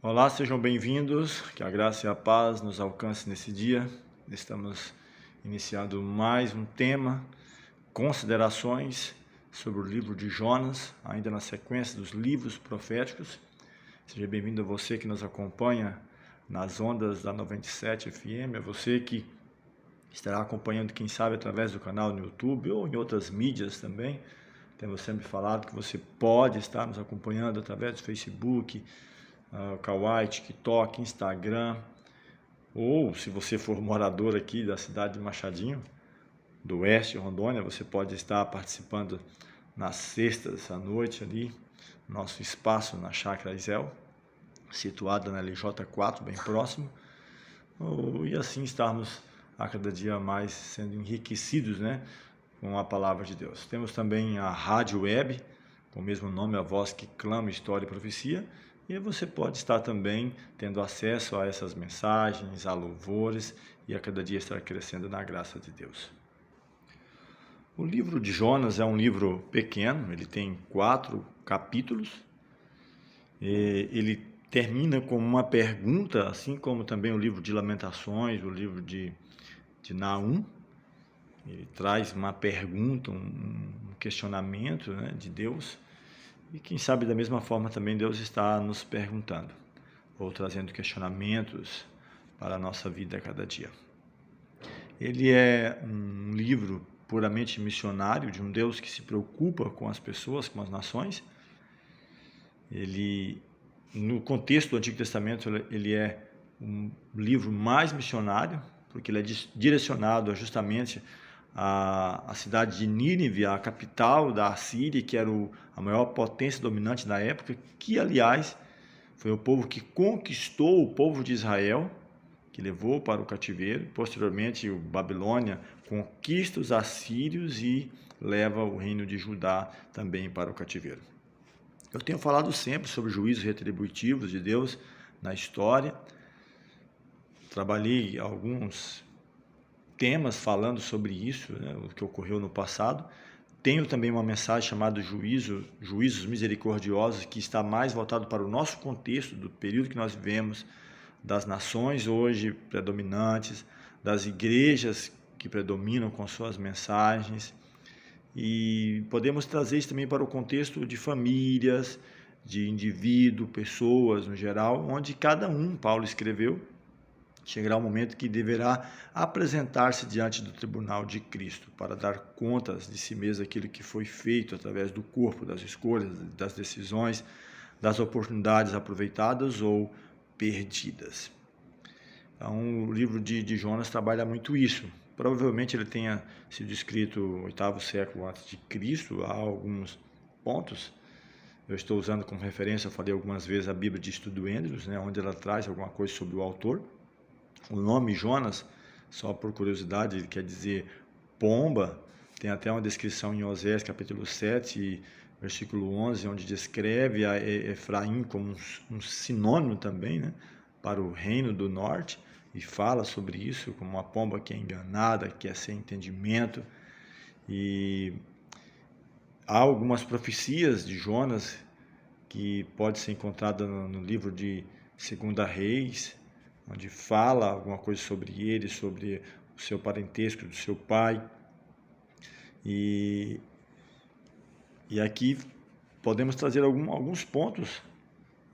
Olá, sejam bem-vindos, que a graça e a paz nos alcance nesse dia. Estamos iniciando mais um tema, considerações sobre o livro de Jonas, ainda na sequência dos livros proféticos. Seja bem-vindo a você que nos acompanha nas ondas da 97 FM, a você que estará acompanhando, quem sabe, através do canal no YouTube ou em outras mídias também. Temos sempre falado que você pode estar nos acompanhando através do Facebook, Kawaii, TikTok, Instagram, ou se você for morador aqui da cidade de Machadinho, do Oeste, Rondônia, você pode estar participando nas sextas à noite ali, nosso espaço na Chácara Isel, situada na LJ4, bem próximo, e assim estarmos a cada dia mais sendo enriquecidos, né, com a palavra de Deus. Temos também a Rádio Web, com o mesmo nome, A Voz que Clama, História e Profecia, e você pode estar também tendo acesso a essas mensagens, a louvores, e a cada dia estar crescendo na graça de Deus. O livro de Jonas é um livro pequeno, ele tem 4 capítulos, ele termina com uma pergunta, assim como também o livro de Lamentações, o livro de Naum. Ele traz uma pergunta, um questionamento, né, de Deus, e quem sabe da mesma forma também Deus está nos perguntando, ou trazendo questionamentos para a nossa vida a cada dia. Ele é um livro puramente missionário, de um Deus que se preocupa com as pessoas, com as nações. Ele, no contexto do Antigo Testamento, ele é um livro mais missionário, porque ele é direcionado justamente à cidade de Nínive, a capital da Assíria, que era a maior potência dominante da época, que, aliás, foi o povo que conquistou o povo de Israel, que levou para o cativeiro. Posteriormente, a Babilônia conquista os assírios e leva o reino de Judá também para o cativeiro. Eu tenho falado sempre sobre juízos retributivos de Deus na história. Trabalhei alguns temas falando sobre isso, né, o que ocorreu no passado. Tenho também uma mensagem chamada Juízos Misericordiosos, que está mais voltado para o nosso contexto, do período que nós vivemos, das nações hoje predominantes, das igrejas que predominam com suas mensagens. E podemos trazer isso também para o contexto de famílias, de indivíduo, pessoas no geral, onde cada um, Paulo escreveu, chegará o momento que deverá apresentar-se diante do tribunal de Cristo para dar contas de si mesmo aquilo que foi feito através do corpo, das escolhas, das decisões, das oportunidades aproveitadas ou perdidas. Então, o livro de Jonas trabalha muito isso. Provavelmente ele tenha sido escrito no 8º século antes de Cristo, há alguns pontos. Eu estou usando como referência, eu falei algumas vezes, a Bíblia de Estudo Andrews, né, onde ela traz alguma coisa sobre o autor. O nome Jonas, só por curiosidade, ele quer dizer pomba. Tem até uma descrição em Osés, capítulo 7, versículo 11, onde descreve a Efraim como um sinônimo também, né, para o reino do norte, e fala sobre isso como uma pomba que é enganada, que é sem entendimento. E há algumas profecias de Jonas que pode ser encontrada no livro de 2 Reis, onde fala alguma coisa sobre ele, sobre o seu parentesco, do seu pai. E aqui podemos trazer alguns pontos,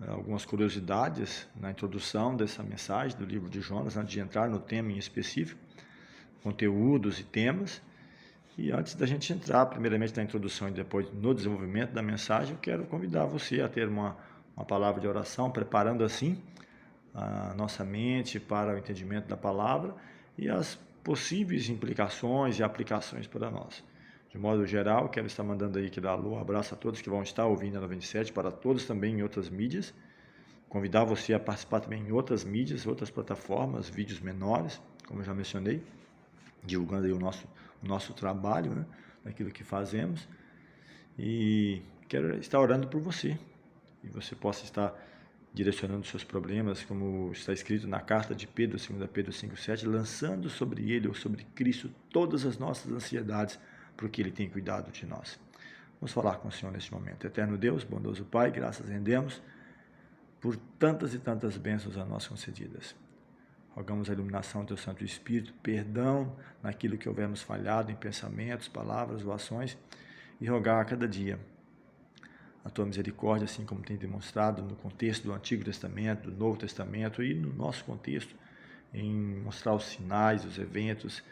algumas curiosidades na introdução dessa mensagem do livro de Jonas, antes de entrar no tema em específico, conteúdos e temas. E antes da gente entrar, primeiramente na introdução e depois no desenvolvimento da mensagem, eu quero convidar você a ter uma palavra de oração, preparando assim a nossa mente para o entendimento da palavra e as possíveis implicações e aplicações para nós. De modo geral, quero estar mandando aí que dá alô, abraço a todos que vão estar ouvindo a 97, para todos também em outras mídias. Convidar você a participar também em outras mídias, outras plataformas, vídeos menores, como eu já mencionei, divulgando aí o nosso trabalho, né, daquilo que fazemos. E quero estar orando por você, e você possa estar direcionando seus problemas, como está escrito na carta de Pedro, 2 Pedro 5,7, lançando sobre ele ou sobre Cristo todas as nossas ansiedades, porque ele tem cuidado de nós. Vamos falar com o Senhor neste momento. Eterno Deus, bondoso Pai, graças rendemos por tantas e tantas bênçãos a nós concedidas. Rogamos a iluminação do Teu Santo Espírito, perdão naquilo que houvermos falhado em pensamentos, palavras ou ações, e rogar a cada dia a Tua misericórdia, assim como tem demonstrado no contexto do Antigo Testamento, do Novo Testamento e no nosso contexto, em mostrar os sinais, os eventos,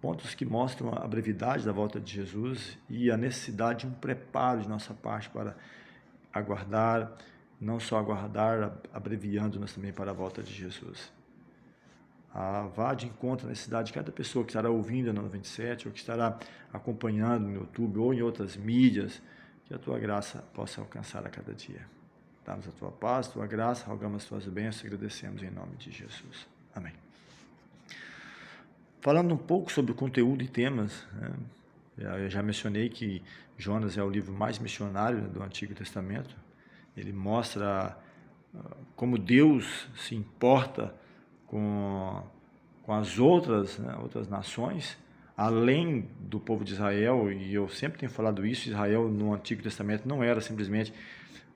pontos que mostram a brevidade da volta de Jesus e a necessidade de um preparo de nossa parte para aguardar, não só aguardar, abreviando, mas também para a volta de Jesus. Vá de encontro à necessidade de cada pessoa que estará ouvindo na 97 ou que estará acompanhando no YouTube ou em outras mídias, que a Tua graça possa alcançar a cada dia. Dá-nos a Tua paz, a Tua graça, rogamos as Tuas bênçãos e agradecemos em nome de Jesus. Amém. Falando um pouco sobre o conteúdo e temas, né? Eu já mencionei que Jonas é o livro mais missionário do Antigo Testamento. Ele mostra como Deus se importa com as outras nações, além do povo de Israel, e eu sempre tenho falado isso, Israel no Antigo Testamento não era simplesmente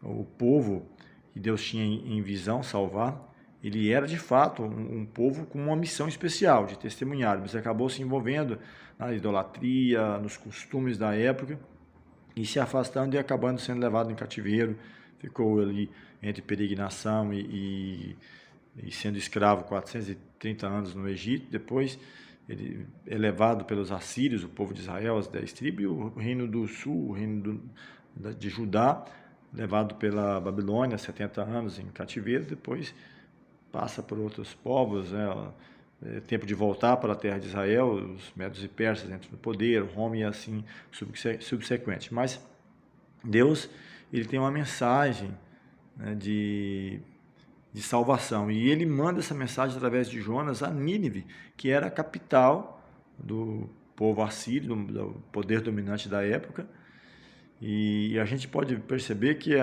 o povo que Deus tinha em visão salvar, ele era de fato um povo com uma missão especial de testemunhar, mas acabou se envolvendo na idolatria, nos costumes da época, e se afastando e acabando sendo levado em cativeiro, ficou ali entre peregrinação e sendo escravo 430 anos no Egito. Depois ele é levado pelos assírios, o povo de Israel, as 10 tribos, e o reino do sul, o reino de Judá, levado pela Babilônia, 70 anos em cativeiro. Depois passa por outros povos, é tempo de voltar para a terra de Israel, os medos e persas entram no poder, Roma e assim subsequente. Mas Deus, ele tem uma mensagem, né, de salvação, e ele manda essa mensagem através de Jonas a Nínive, que era a capital do povo assírio, do poder dominante da época, e a gente pode perceber que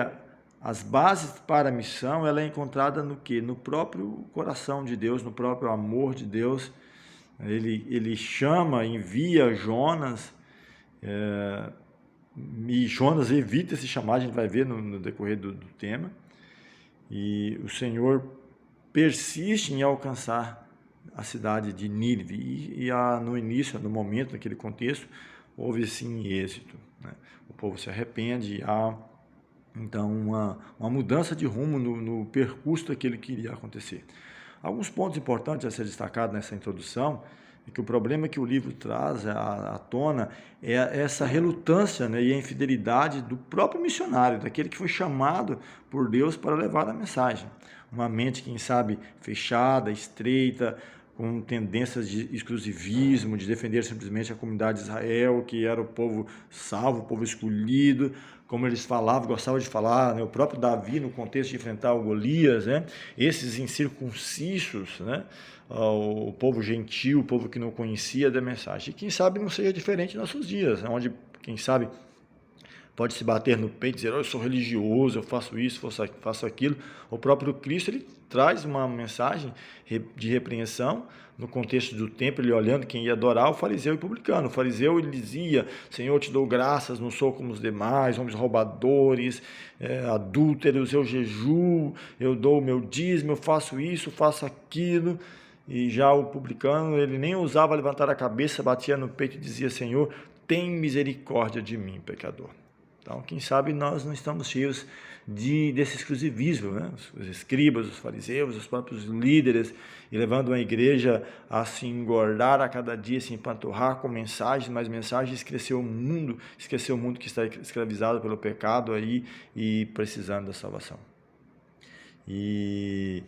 as bases para a missão ela é encontrada no quê? No próprio coração de Deus, no próprio amor de Deus. Ele chama, envia Jonas, e Jonas evita se chamar, a gente vai ver no decorrer do tema, e o Senhor persiste em alcançar a cidade de Nínive, e no início, no momento, naquele contexto, houve sim êxito, né? O povo se arrepende, e há então uma mudança de rumo no percurso daquilo que iria acontecer. Alguns pontos importantes a ser destacados nessa introdução é que o problema que o livro traz à tona é essa relutância, né, e a infidelidade do próprio missionário, daquele que foi chamado por Deus para levar a mensagem. Uma mente, quem sabe, fechada, estreita, com tendências de exclusivismo, de defender simplesmente a comunidade de Israel, que era o povo salvo, o povo escolhido, como eles falavam, gostavam de falar, né? O próprio Davi, no contexto de enfrentar o Golias, né? Esses incircuncisos, né? O povo gentil, o povo que não conhecia da mensagem. E quem sabe não seja diferente nos nossos dias, onde, quem sabe, pode se bater no peito e dizer, eu sou religioso, eu faço isso, faço aquilo. O próprio Cristo, ele traz uma mensagem de repreensão no contexto do templo, ele olhando quem ia adorar, o fariseu e o publicano. O fariseu, ele dizia, Senhor, te dou graças, não sou como os demais, homens roubadores, adúlteros, eu jejuo, eu dou o meu dízimo, eu faço isso, faço aquilo. E já o publicano, ele nem ousava levantar a cabeça, batia no peito e dizia, Senhor, tem misericórdia de mim, pecador. Então, quem sabe nós não estamos cheios desse exclusivismo, né? Os escribas, os fariseus, os próprios líderes, e levando a igreja a se engordar a cada dia, se empanturrar com mensagens, mas mensagens esqueceu o mundo que está escravizado pelo pecado aí e precisando da salvação. E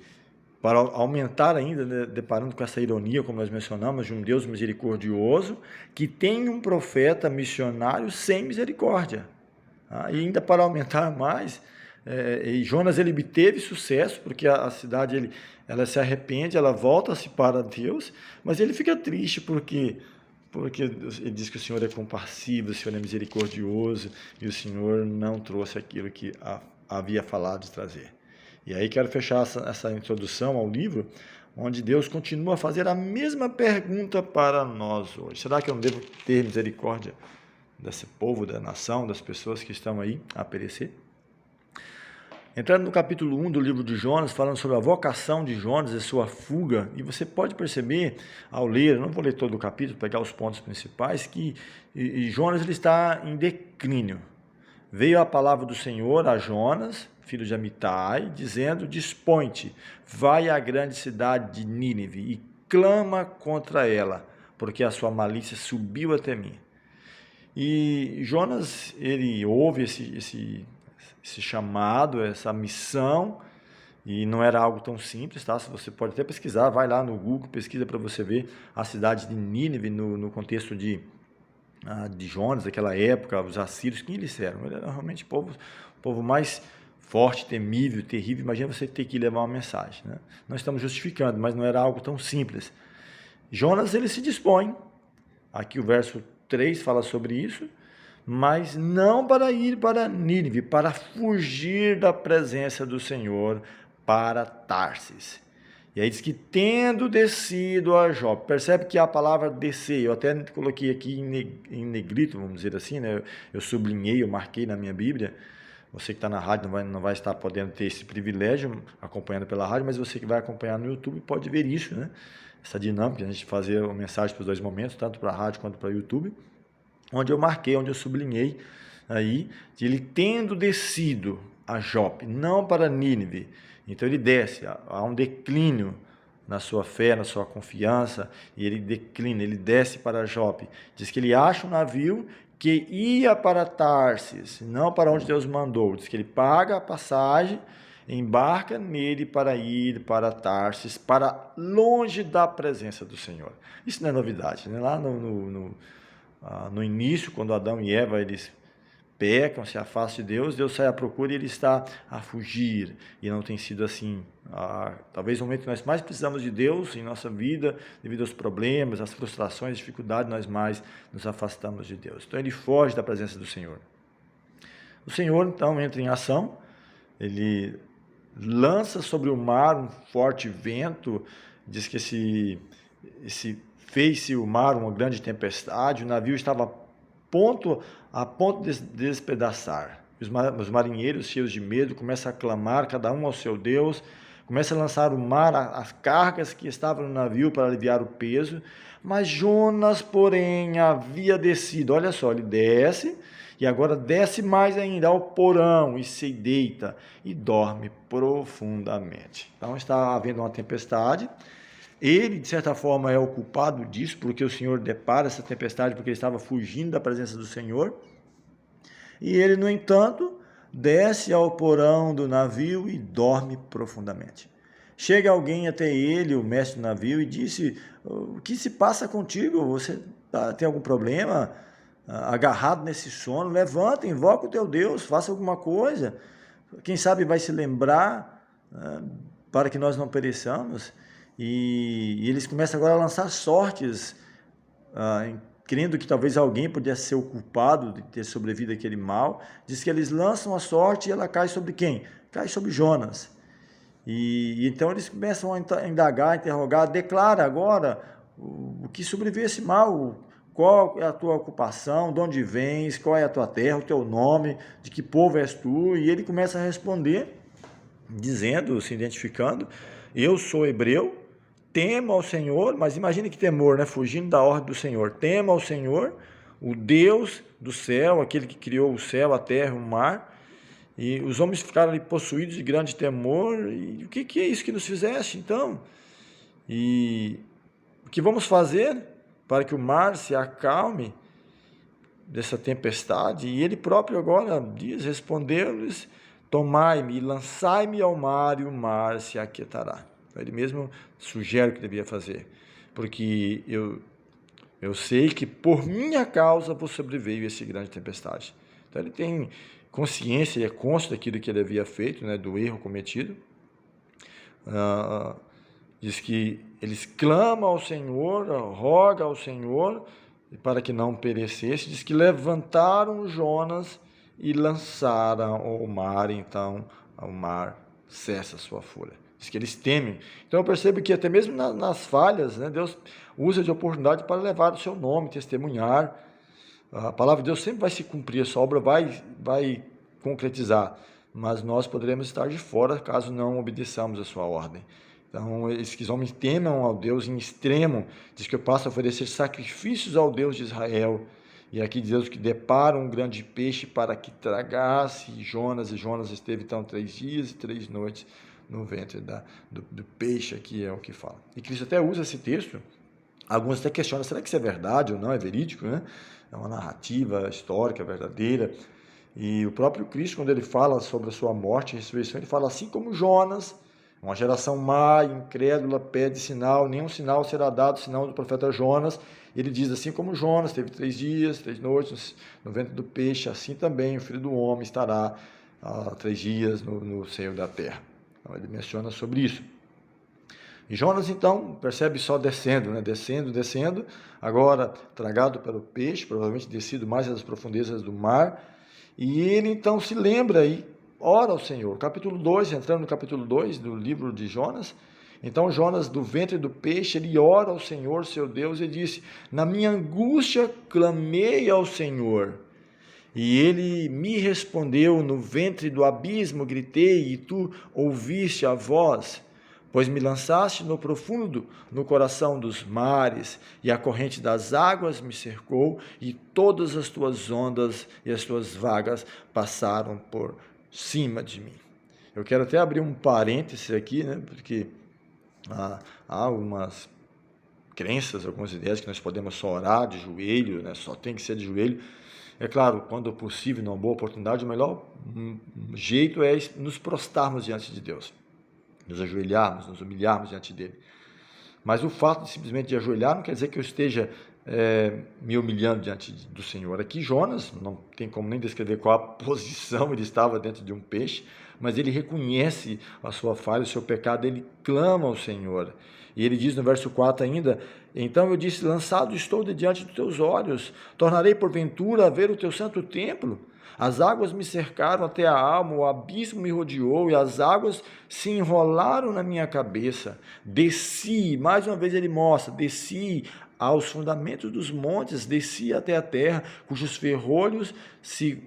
para aumentar ainda, né, deparando com essa ironia, como nós mencionamos, de um Deus misericordioso, que tem um profeta missionário sem misericórdia. E ainda para aumentar mais, Jonas ele teve sucesso, porque a cidade ela se arrepende, ela volta-se para Deus, mas ele fica triste porque ele diz que o Senhor é compassivo, o Senhor é misericordioso, e o Senhor não trouxe aquilo que havia falado de trazer. E aí quero fechar essa introdução ao livro, onde Deus continua a fazer a mesma pergunta para nós hoje. Será que eu não devo ter misericórdia desse povo, da nação, das pessoas que estão aí a perecer? Entrando no capítulo 1 do livro de Jonas, falando sobre a vocação de Jonas e sua fuga, e você pode perceber ao ler, eu não vou ler todo o capítulo, pegar os pontos principais, que Jonas ele está em declínio. Veio a palavra do Senhor a Jonas, filho de Amitai, dizendo: dispõe-te, vai à grande cidade de Nínive e clama contra ela, porque a sua malícia subiu até mim. E Jonas, ele ouve esse chamado, essa missão, e não era algo tão simples, tá? Você pode até pesquisar, vai lá no Google, pesquisa para você ver a cidade de Nínive no contexto de Jonas, daquela época, os assírios, quem eles eram? Ele era realmente o povo mais forte, temível, terrível. Imagina você ter que levar uma mensagem, né? Nós estamos justificando, mas não era algo tão simples. Jonas, ele se dispõe, aqui o verso 3 fala sobre isso, mas não para ir para Nínive, para fugir da presença do Senhor para Tarsis. E aí diz que tendo descido a Jope, percebe que a palavra descer, eu até coloquei aqui em negrito, vamos dizer assim, né? Eu sublinhei, eu marquei na minha Bíblia. Você que está na rádio não vai estar podendo ter esse privilégio acompanhando pela rádio, mas você que vai acompanhar no YouTube pode ver isso, né? Essa dinâmica, a gente fazer uma mensagem para os dois momentos, tanto para a rádio quanto para o YouTube, onde eu marquei, onde eu sublinhei aí, de ele tendo descido a Jope, não para Nínive. Então ele desce, há um declínio na sua fé, na sua confiança, e ele declina, ele desce para Jope. Diz que ele acha um navio que ia para Tarsis, não para onde Deus mandou. Diz que ele paga a passagem, embarca nele para ir para Tarsis, para longe da presença do Senhor. Isso não é novidade, né? Lá no início, quando Adão e Eva eles pecam, se afastam de Deus, Deus sai à procura e ele está a fugir. E não tem sido assim. Talvez no momento que nós mais precisamos de Deus em nossa vida, devido aos problemas, às frustrações, às dificuldades, nós mais nos afastamos de Deus. Então ele foge da presença do Senhor. O Senhor então entra em ação, ele lança sobre o mar um forte vento, diz que fez-se o mar uma grande tempestade, o navio estava a ponto de despedaçar. Os marinheiros, cheios de medo, começam a clamar, cada um ao seu Deus, começam a lançar ao mar as cargas que estavam no navio para aliviar o peso, mas Jonas, porém, havia descido. Olha só, ele desce, e agora desce mais ainda ao porão, e se deita, e dorme profundamente. Então está havendo uma tempestade. Ele, de certa forma, é o culpado disso, porque o Senhor depara essa tempestade, porque ele estava fugindo da presença do Senhor. E ele, no entanto, desce ao porão do navio e dorme profundamente. Chega alguém até ele, o mestre do navio, e disse: o que se passa contigo? Você tem algum problema? Agarrado nesse sono? Levanta, invoca o teu Deus, faça alguma coisa. Quem sabe vai se lembrar para que nós não pereçamos. E eles começam agora a lançar sortes, crendo que talvez alguém pudesse ser o culpado de ter sobrevivido àquele mal. Diz que eles lançam a sorte e ela cai sobre quem? Cai sobre Jonas. E então eles começam a indagar, a interrogar: declara agora o que sobrevive esse mal, qual é a tua ocupação, de onde vens, qual é a tua terra, o teu nome, de que povo és tu? E ele começa a responder, dizendo, se identificando: eu sou hebreu, temo ao Senhor. Mas imagine que temor, né? Fugindo da ordem do Senhor. Temo ao Senhor, o Deus do céu, aquele que criou o céu, a terra, o mar. E os homens ficaram ali possuídos de grande temor. E o que é isso que nos fizeste, então? E o que vamos fazer para que o mar se acalme dessa tempestade? E ele próprio agora diz, respondeu-lhes: tomai-me e lançai-me ao mar, e o mar se aquietará. Ele mesmo sugere o que devia fazer, porque eu sei que por minha causa vos sobreveio essa grande tempestade. Então ele tem consciência e é consciente daquilo que ele havia feito, né, do erro cometido. Diz que eles clamam ao Senhor, rogam ao Senhor para que não perecesse. Diz que levantaram Jonas e lançaram ao mar, então o mar cessa a sua fúria. Diz que eles temem. Então eu percebo que até mesmo nas falhas, né, Deus usa de oportunidade para levar o seu nome, testemunhar. A palavra de Deus sempre vai se cumprir, a sua obra vai concretizar. mas nós poderemos estar de fora caso não obedeçamos a sua ordem. Então, esses homens temam ao Deus em extremo, diz que eu passo a oferecer sacrifícios ao Deus de Israel. E aqui diz Deus que depara um grande peixe para que tragasse Jonas, e Jonas esteve então 3 dias e 3 noites no ventre do peixe, aqui é o que fala. E Cristo até usa esse texto, alguns até questionam, será que isso é verdade ou não, é verídico, né? É uma narrativa histórica, verdadeira. E o próprio Cristo, quando ele fala sobre a sua morte e ressurreição, ele fala assim como Jonas, uma geração má, incrédula, pede sinal, nenhum sinal será dado, senão do profeta Jonas. Ele diz assim como Jonas teve 3 dias, 3 noites no ventre do peixe, assim também o Filho do Homem estará 3 dias no seio da terra. Então, ele menciona sobre isso. E Jonas, então, percebe só descendo, né? Descendo, agora tragado pelo peixe, provavelmente descido mais às profundezas do mar. E ele, então, se lembra e ora ao Senhor. Capítulo 2, entrando no capítulo 2 do livro de Jonas. Então, Jonas, do ventre do peixe, ele ora ao Senhor, seu Deus, e disse: na minha angústia clamei ao Senhor. E ele me respondeu, no ventre do abismo gritei, e tu ouviste a voz. Pois me lançaste no profundo, no coração dos mares, e a corrente das águas me cercou, e todas as tuas ondas e as tuas vagas passaram por cima de mim. Eu quero até abrir um parêntese aqui, né, porque há algumas crenças, algumas ideias que nós podemos só orar de joelho, né, só tem que ser de joelho. É claro, quando possível, numa boa oportunidade, o melhor jeito é nos prostrarmos diante de Deus, nos ajoelharmos, nos humilharmos diante dele. Mas o fato de simplesmente de ajoelhar não quer dizer que eu esteja me humilhando diante do Senhor. Aqui Jonas, não tem como nem descrever qual a posição ele estava dentro de um peixe, mas ele reconhece a sua falha, o seu pecado, ele clama ao Senhor. E ele diz no verso 4 ainda: então eu disse, lançado estou de diante dos teus olhos, tornarei porventura a ver o teu santo templo? As águas me cercaram até a alma, o abismo me rodeou e as águas se enrolaram na minha cabeça. Desci, mais uma vez ele mostra, desci aos fundamentos dos montes, desci até a terra, cujos ferrolhos se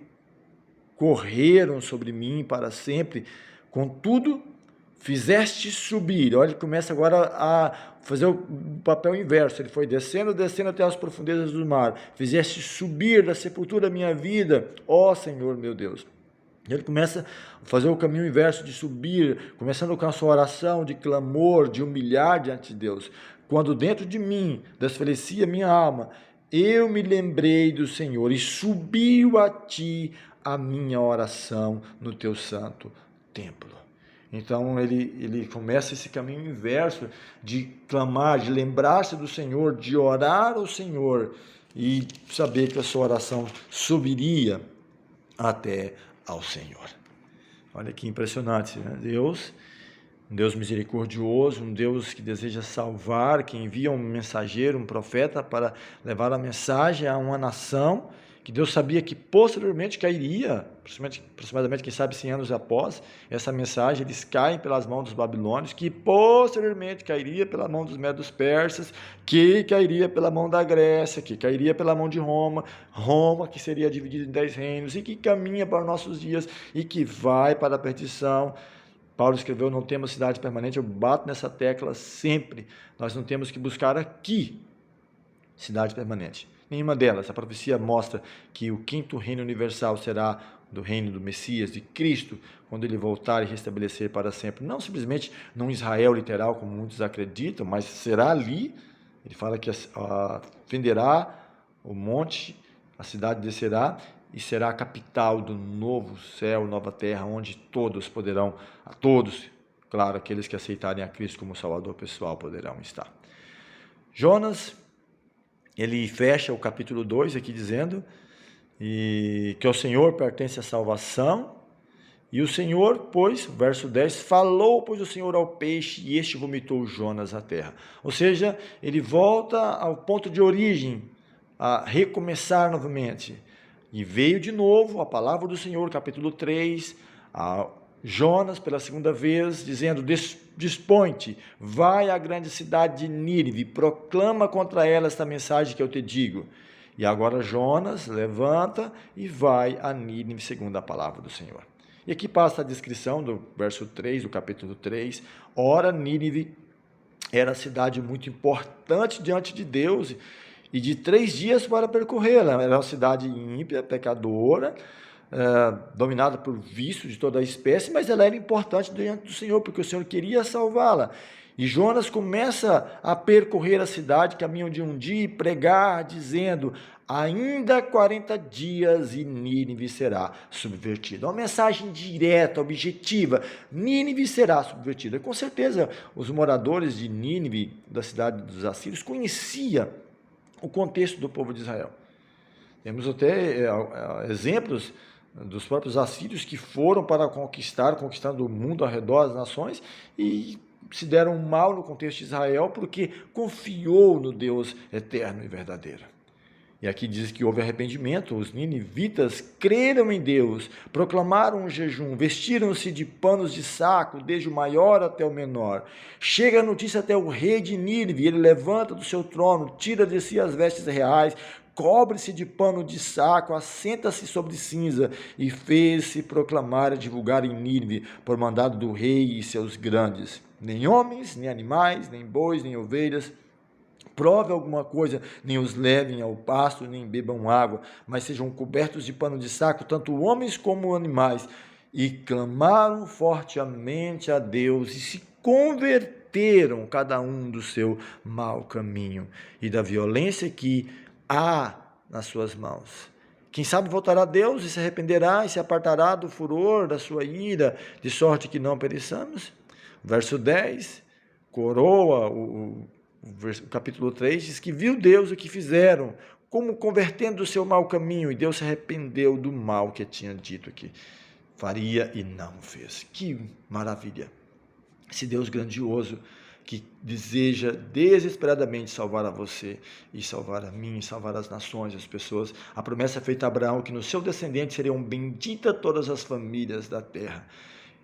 correram sobre mim para sempre. Contudo, fizeste subir. Olha, ele começa agora a fazer o papel inverso. Ele foi descendo até as profundezas do mar. Fizeste subir da sepultura a minha vida, ó Senhor meu Deus. Ele começa a fazer o caminho inverso de subir, começando com a sua oração de clamor, de humilhar diante de Deus. Quando dentro de mim desfalecia minha alma, eu me lembrei do Senhor e subiu a ti a minha oração no teu santo templo. Então ele começa esse caminho inverso de clamar, de lembrar-se do Senhor, de orar ao Senhor e saber que a sua oração subiria até ao Senhor. Olha que impressionante, né? Um Deus misericordioso, um Deus que deseja salvar, que envia um mensageiro, um profeta para levar a mensagem a uma nação, que Deus sabia que posteriormente cairia, aproximadamente, quem sabe 100 anos após essa mensagem, eles caem pelas mãos dos babilônios, que posteriormente cairia pela mão dos medos persas, que cairia pela mão da Grécia, que cairia pela mão de Roma, que seria dividida em 10 reinos, e que caminha para os nossos dias, e que vai para a perdição. Paulo escreveu, não temos cidade permanente, eu bato nessa tecla sempre, nós não temos que buscar aqui cidade permanente. Nenhuma delas. A profecia mostra que o 5º reino universal será do reino do Messias, de Cristo, quando ele voltar e restabelecer para sempre. Não simplesmente num Israel literal, como muitos acreditam, mas será ali. Ele fala que fenderá o monte, a cidade descerá e será a capital do novo céu, nova terra, onde todos poderão, claro, aqueles que aceitarem a Cristo como Salvador pessoal poderão estar. Jonas, ele fecha o capítulo 2 aqui dizendo que ao Senhor pertence a salvação, e o Senhor, pois, verso 10, falou, pois, o Senhor ao peixe, e este vomitou Jonas à terra. Ou seja, ele volta ao ponto de origem, a recomeçar novamente. E veio de novo a palavra do Senhor, capítulo 3, a Jonas pela segunda vez, dizendo, dispõe-te, vai à grande cidade de Nínive, proclama contra ela esta mensagem que eu te digo. E agora Jonas levanta e vai a Nínive, segundo a palavra do Senhor. E aqui passa a descrição do verso 3, do capítulo 3. Ora, Nínive era cidade muito importante diante de Deus, e de 3 dias para percorrê-la. Era uma cidade ímpia, pecadora, dominada por vícios de toda a espécie, mas ela era importante diante do Senhor, porque o Senhor queria salvá-la. E Jonas começa a percorrer a cidade, caminho de um dia, e pregar, dizendo: ainda 40 dias e Nínive será subvertida. Uma mensagem direta, objetiva: Nínive será subvertida. Com certeza, os moradores de Nínive, da cidade dos assírios, conheciam o contexto do povo de Israel. Temos até exemplos dos próprios assírios que foram para conquistando o mundo ao redor das nações, e se deram mal no contexto de Israel porque confiou no Deus eterno e verdadeiro. E aqui diz que houve arrependimento. Os ninivitas creram em Deus, proclamaram um jejum, vestiram-se de panos de saco, desde o maior até o menor. Chega a notícia até o rei de Nínive, ele levanta do seu trono, tira de si as vestes reais, cobre-se de pano de saco, assenta-se sobre cinza, e fez-se proclamar e divulgar em Nínive, por mandado do rei e seus grandes. Nem homens, nem animais, nem bois, nem ovelhas, prove alguma coisa, nem os levem ao pasto, nem bebam água, mas sejam cobertos de pano de saco, tanto homens como animais. E clamaram fortemente a Deus, e se converteram cada um do seu mau caminho e da violência que há nas suas mãos. Quem sabe voltará a Deus e se arrependerá e se apartará do furor da sua ira, de sorte que não pereçamos. Verso 10, coroa o capítulo 3, diz que viu Deus o que fizeram, como convertendo o seu mau caminho, e Deus se arrependeu do mal que tinha dito que faria e não fez. Que maravilha! Esse Deus grandioso que deseja desesperadamente salvar a você e salvar a mim, e salvar as nações, as pessoas. A promessa feita a Abraão que no seu descendente seriam benditas todas as famílias da terra.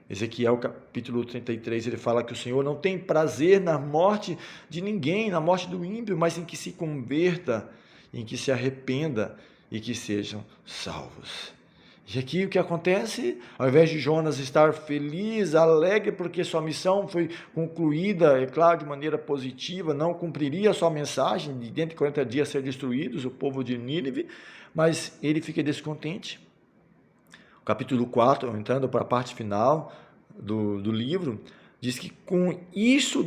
Ezequiel capítulo 33, ele fala que o Senhor não tem prazer na morte de ninguém, na morte do ímpio, mas em que se converta, em que se arrependa e que sejam salvos. E aqui o que acontece? Ao invés de Jonas estar feliz, alegre, porque sua missão foi concluída, é claro, de maneira positiva, não cumpriria a sua mensagem de dentro de 40 dias ser destruídos, o povo de Nínive, mas ele fica descontente. Capítulo 4, entrando para a parte final do livro, diz que com isso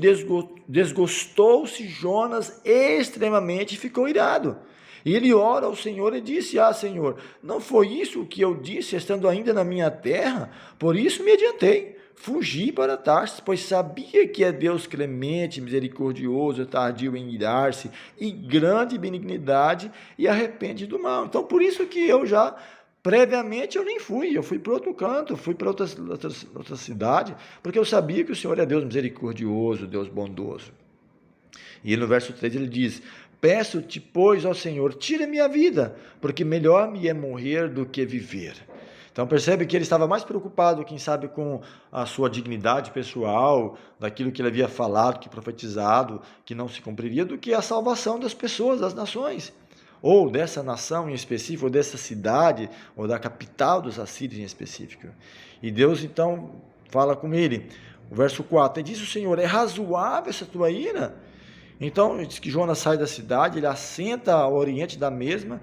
desgostou-se Jonas extremamente e ficou irado. E ele ora ao Senhor e disse: Senhor, não foi isso o que eu disse, estando ainda na minha terra? Por isso me adiantei, fugi para Tarsis, pois sabia que é Deus clemente, misericordioso, tardio em irar-se, e grande benignidade, e arrepende do mal. Então, por isso que eu já... previamente eu nem fui, eu fui para outro canto, fui para outra cidade, porque eu sabia que o Senhor é Deus misericordioso, Deus bondoso. E no verso 3 ele diz: peço-te, pois, ao Senhor, tira minha vida, porque melhor me é morrer do que viver. Então percebe que ele estava mais preocupado, quem sabe, com a sua dignidade pessoal, daquilo que ele havia falado, que profetizado, que não se cumpriria, do que a salvação das pessoas, das nações, ou dessa nação em específico, ou dessa cidade, ou da capital dos assírios em específico. E Deus então fala com ele, o verso 4, e diz o Senhor: é razoável essa tua ira? Então diz que Jonas sai da cidade, ele assenta ao oriente da mesma,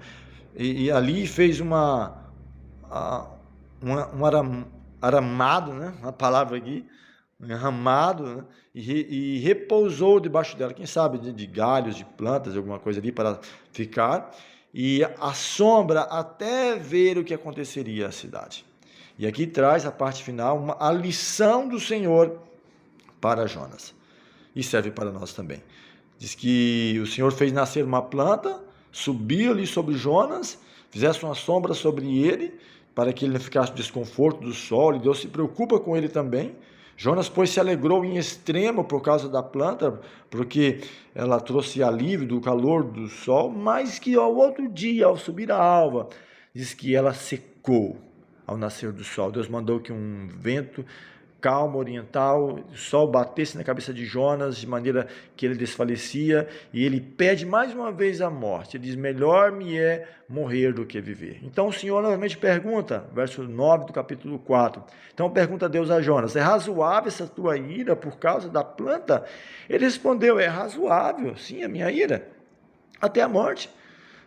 e ali fez um aramado, né? A palavra aqui, enramado, né? E repousou debaixo dela, quem sabe de galhos, de plantas, alguma coisa ali para ficar, e a sombra até ver o que aconteceria à cidade. E aqui traz a parte final, a lição do Senhor para Jonas, e serve para nós também. Diz que o Senhor fez nascer uma planta, subiu ali sobre Jonas, fizesse uma sombra sobre ele, para que ele não ficasse no desconforto do sol, e Deus se preocupa com ele também. Jonas, pois, se alegrou em extremo por causa da planta, porque ela trouxe alívio do calor do sol, mas que ao outro dia, ao subir a alva, diz que ela secou ao nascer do sol. Deus mandou que um vento calma oriental, o sol batesse na cabeça de Jonas de maneira que ele desfalecia, e ele pede mais uma vez a morte. Ele diz: melhor me é morrer do que viver. Então o Senhor novamente pergunta, verso 9 do capítulo 4. Então pergunta Deus a Jonas: é razoável essa tua ira por causa da planta? Ele respondeu: é razoável, sim, a minha ira, até a morte.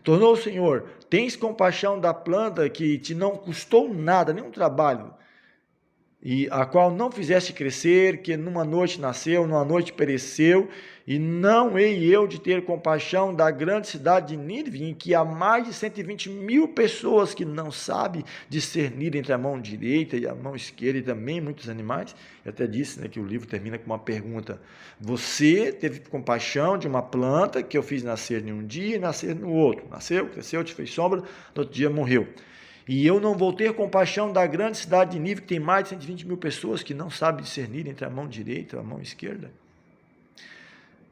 Tornou o Senhor: tens compaixão da planta que te não custou nada, nenhum trabalho, e a qual não fizeste crescer, que numa noite nasceu, numa noite pereceu, e não hei eu de ter compaixão da grande cidade de Nínive, em que há mais de 120.000 pessoas que não sabem discernir entre a mão direita e a mão esquerda, e também muitos animais. Eu até disse, né, que o livro termina com uma pergunta: você teve compaixão de uma planta que eu fiz nascer em um dia e nascer no outro. Nasceu, cresceu, te fez sombra, no outro dia morreu. E eu não vou ter compaixão da grande cidade de Nínive, que tem mais de 120.000 pessoas que não sabem discernir entre a mão direita e a mão esquerda.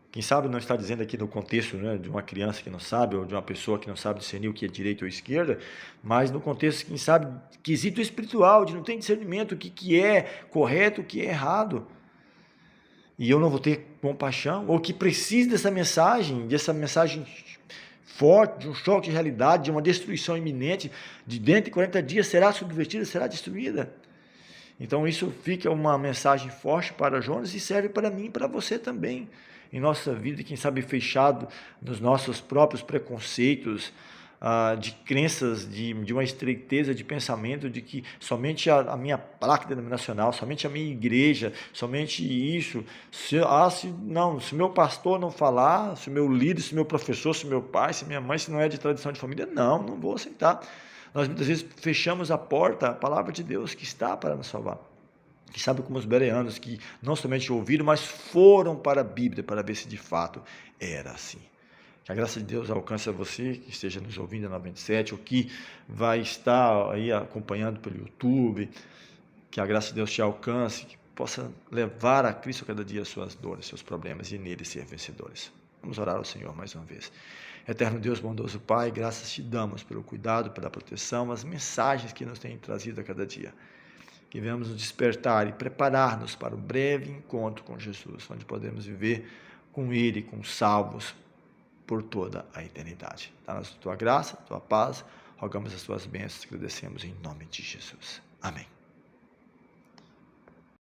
Quem sabe não está dizendo aqui no contexto, né, de uma criança que não sabe, ou de uma pessoa que não sabe discernir o que é direita ou esquerda, mas no contexto, quem sabe, quesito espiritual, de não ter discernimento o que é correto, o que é errado. E eu não vou ter compaixão, ou que precise dessa mensagem forte, de um choque de realidade, de uma destruição iminente, de dentro de 40 dias será subvertida, será destruída. Então isso fica uma mensagem forte para Jonas e serve para mim e para você também, em nossa vida, quem sabe fechado nos nossos próprios preconceitos, de crenças, de uma estreiteza de pensamento, de que somente a minha placa denominacional, somente a minha igreja, somente isso, se o meu pastor não falar, se o meu líder, se o meu professor, se o meu pai, se minha mãe, se não é de tradição de família, não vou aceitar. Nós muitas vezes fechamos a porta à palavra de Deus que está para nos salvar. Que sabe como os bereanos, que não somente ouviram, mas foram para a Bíblia para ver se de fato era assim. Que a graça de Deus alcance a você, que esteja nos ouvindo na 97, ou que vai estar aí acompanhando pelo YouTube, que a graça de Deus te alcance, que possa levar a Cristo cada dia as suas dores, seus problemas, e nele ser vencedores. Vamos orar ao Senhor mais uma vez. Eterno Deus, bondoso Pai, graças te damos pelo cuidado, pela proteção, as mensagens que nos têm trazido a cada dia. Que venhamos nos despertar e preparar-nos para o breve encontro com Jesus, onde podemos viver com Ele, com salvos, por toda a eternidade. Dá-nos tua graça, tua paz, rogamos as tuas bênçãos, agradecemos em nome de Jesus. Amém.